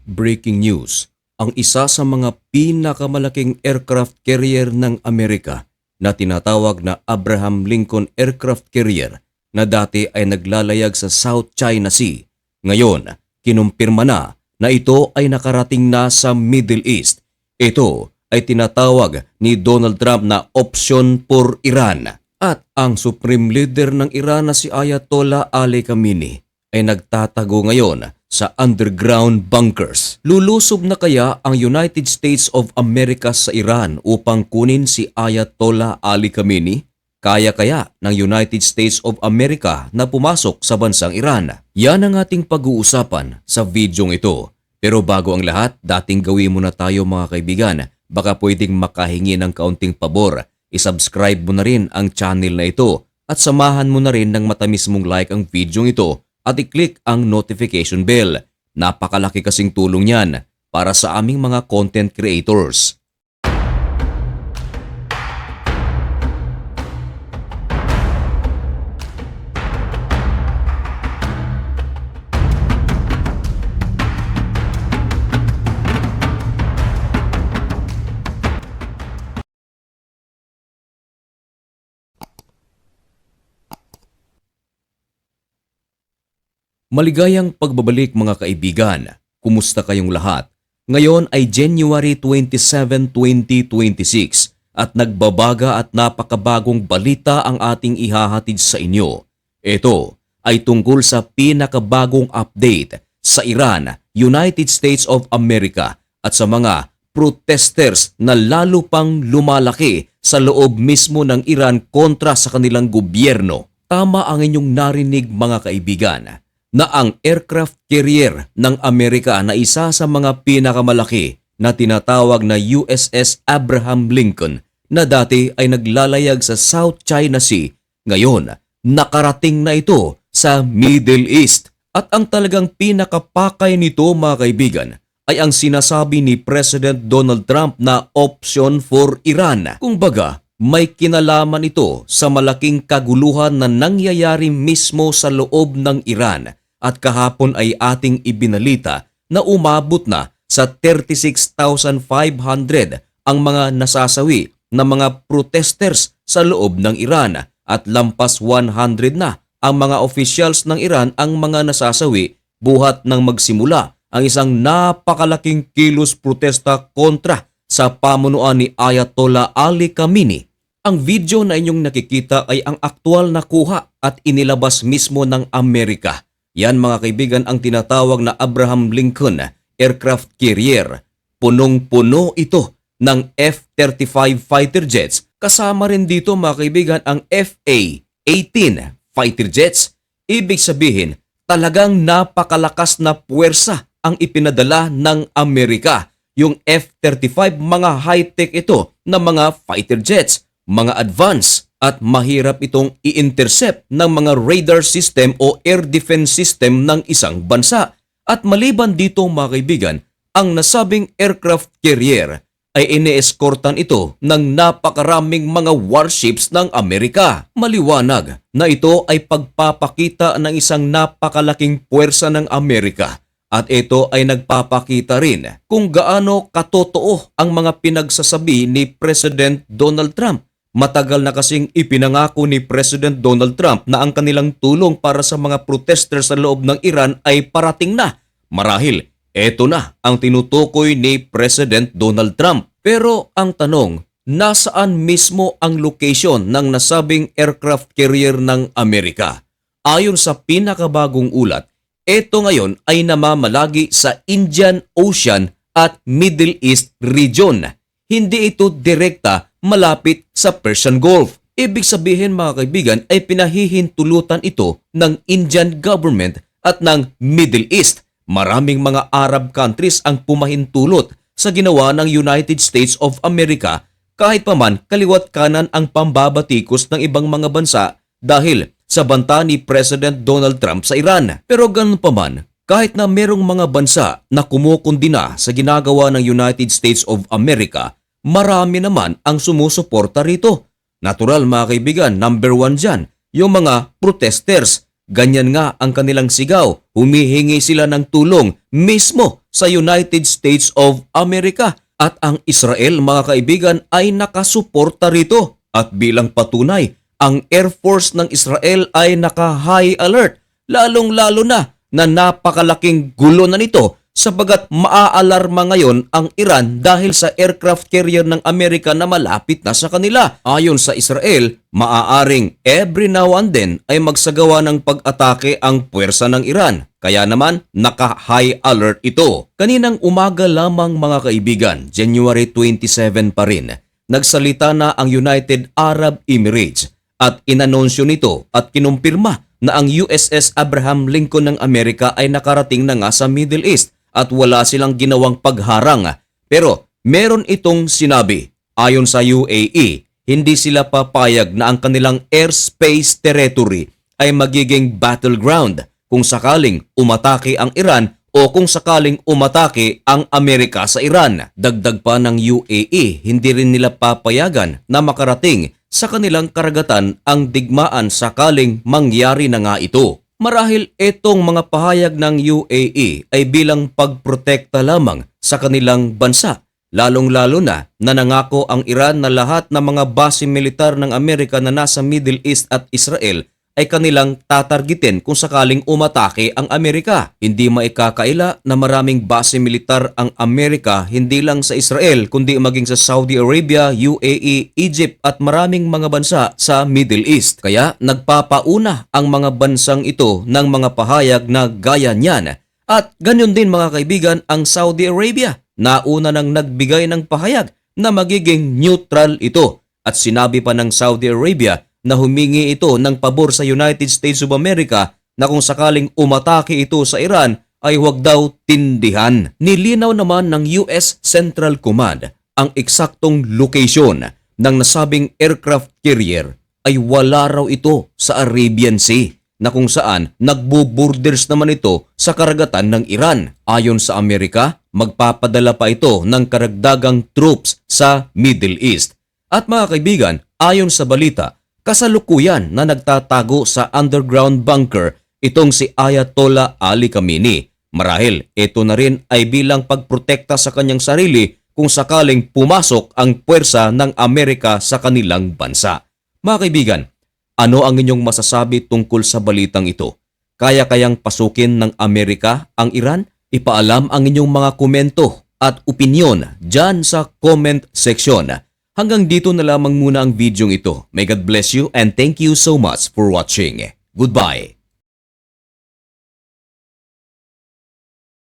Breaking news, ang isa sa mga pinakamalaking aircraft carrier ng Amerika na tinatawag na Abraham Lincoln Aircraft Carrier na dati ay naglalayag sa South China Sea. Ngayon, kinumpirma na ito ay nakarating na sa Middle East. Ito ay tinatawag ni Donald Trump na option for Iran. At ang Supreme Leader ng Iran na si Ayatollah Ali Khamenei ay nagtatago ngayon sa underground bunkers. Lulusob na kaya ang United States of America sa Iran upang kunin si Ayatollah Ali Khamenei? Kaya ng United States of America na pumasok sa bansang Iran? Yan ang ating pag-uusapan sa videong ito. Pero bago ang lahat, dating gawin muna tayo mga kaibigan. Baka pwedeng makahingi ng kaunting pabor. I-subscribe mo na rin ang channel na ito at samahan mo na rin ng matamis mong like ang videong ito at i-click ang notification bell. Napakalaki kasing tulong yan para sa aming mga content creators. Maligayang pagbabalik mga kaibigan. Kumusta kayong lahat? Ngayon ay January 27, 2026 at nagbabaga at napakabagong balita ang ating ihahatid sa inyo. Ito ay tungkol sa pinakabagong update sa Iran, United States of America at sa mga protesters na lalo pang lumalaki sa loob mismo ng Iran kontra sa kanilang gobyerno. Tama ang inyong narinig mga kaibigan na ang aircraft carrier ng Amerika na isa sa mga pinakamalaki na tinatawag na USS Abraham Lincoln na dati ay naglalayag sa South China Sea, ngayon nakarating na ito sa Middle East. At ang talagang pinakapakay nito mga kaibigan ay ang sinasabi ni President Donald Trump na option for Iran. Kumbaga, may kinalaman ito sa malaking kaguluhan na nangyayari mismo sa loob ng Iran. At kahapon ay ating ibinalita na umabot na sa 36,500 ang mga nasasawi na mga protesters sa loob ng Iran at lampas 100 na ang mga officials ng Iran ang mga nasasawi buhat ng magsimula ang isang napakalaking kilos protesta kontra sa pamunuan ni Ayatollah Ali Khamenei. Ang video na inyong nakikita ay ang aktwal na kuha at inilabas mismo ng Amerika. Yan mga kaibigan ang tinatawag na Abraham Lincoln Aircraft Carrier. Punong-puno ito ng F-35 fighter jets. Kasama rin dito mga kaibigan ang FA-18 fighter jets. Ibig sabihin, talagang napakalakas na puwersa ang ipinadala ng Amerika. Yung F-35 mga high-tech ito na mga fighter jets, mga advanced. At mahirap itong i-intercept ng mga radar system o air defense system ng isang bansa. At maliban dito mga kaibigan, ang nasabing aircraft carrier ay ine-escortan ito ng napakaraming mga warships ng Amerika. Maliwanag na ito ay pagpapakita ng isang napakalaking puwersa ng Amerika. At ito ay nagpapakita rin kung gaano katotoo ang mga pinagsasabi ni President Donald Trump. Matagal na kasing ipinangako ni President Donald Trump na ang kanilang tulong para sa mga protesters sa loob ng Iran ay parating na. Marahil, eto na ang tinutukoy ni President Donald Trump. Pero ang tanong, nasaan mismo ang location ng nasabing aircraft carrier ng Amerika? Ayon sa pinakabagong ulat, eto ngayon ay namamalagi sa Indian Ocean at Middle East region. Hindi ito direkta malapit sa Persian Gulf. Ibig sabihin mga kaibigan ay pinahihintulutan ito ng Indian government at ng Middle East. Maraming mga Arab countries ang pumahintulot sa ginawa ng United States of America kahit paman kaliwat kanan ang pambabatikos ng ibang mga bansa dahil sa banta ni President Donald Trump sa Iran. Pero ganun paman, kahit na merong mga bansa na kumukundina sa ginagawa ng United States of America, marami naman ang sumusuporta rito. Natural mga kaibigan, number one dyan, yung mga protesters Ganyan nga ang kanilang sigaw. Humihingi sila ng tulong mismo sa United States of America. At ang Israel, mga kaibigan, ay nakasuporta rito. At bilang patunay, ang Air Force ng Israel ay naka-high alert. Lalong-lalo na napakalaking gulo na nito sabagat maaalarma ngayon ang Iran dahil sa aircraft carrier ng Amerika na malapit na sa kanila. Ayon sa Israel, maaaring every now and then ay magsagawa ng pag-atake ang puwersa ng Iran. Kaya naman, naka-high alert ito. Kaninang umaga lamang mga kaibigan, January 27 pa rin, nagsalita na ang United Arab Emirates at inanunsyo nito at kinumpirma na ang USS Abraham Lincoln ng Amerika ay nakarating na nga sa Middle East at wala silang ginawang pagharang. Pero meron itong sinabi, ayon sa UAE, hindi sila papayag na ang kanilang airspace territory ay magiging battleground kung sakaling umatake ang Iran o kung sakaling umatake ang Amerika sa Iran. Dagdag pa ng UAE, hindi rin nila papayagan na makarating sa kanilang karagatan ang digmaan sakaling mangyari na nga ito. Marahil itong mga pahayag ng UAE ay bilang pagprotekta lamang sa kanilang bansa. Lalong-lalo na nangako ang Iran na lahat ng mga base militar ng Amerika na nasa Middle East at Israel ay kanilang tatargetin kung sakaling umatake ang Amerika. Hindi maikakaila na maraming base militar ang Amerika hindi lang sa Israel kundi maging sa Saudi Arabia, UAE, Egypt at maraming mga bansa sa Middle East. Kaya nagpapauna ang mga bansang ito ng mga pahayag na gaya niyan. At ganyan din mga kaibigan ang Saudi Arabia. Nauna nang nagbigay ng pahayag na magiging neutral ito. At sinabi pa ng Saudi Arabia na humingi ito ng pabor sa United States of America na kung sakaling umatake ito sa Iran ay huwag daw tindihan. Nilinaw naman ng US Central Command ang eksaktong location ng nasabing aircraft carrier ay wala raw ito sa Arabian Sea na kung saan nagbo-borders naman ito sa karagatan ng Iran. Ayon sa Amerika, magpapadala pa ito ng karagdagang troops sa Middle East. At mga kaibigan, ayon sa balita, kasalukuyan na nagtatago sa underground bunker itong si Ayatollah Ali Khamenei. Marahil ito na rin ay bilang pagprotekta sa kanyang sarili kung sakaling pumasok ang puwersa ng Amerika sa kanilang bansa. Mga kaibigan, ano ang inyong masasabi tungkol sa balitang ito? Kaya-kayang pasukin ng Amerika ang Iran? Ipaalam ang inyong mga komento at opinyon dyan sa comment section. Hanggang dito na lamang muna ang video ito. May God bless you and thank you so much for watching. Goodbye.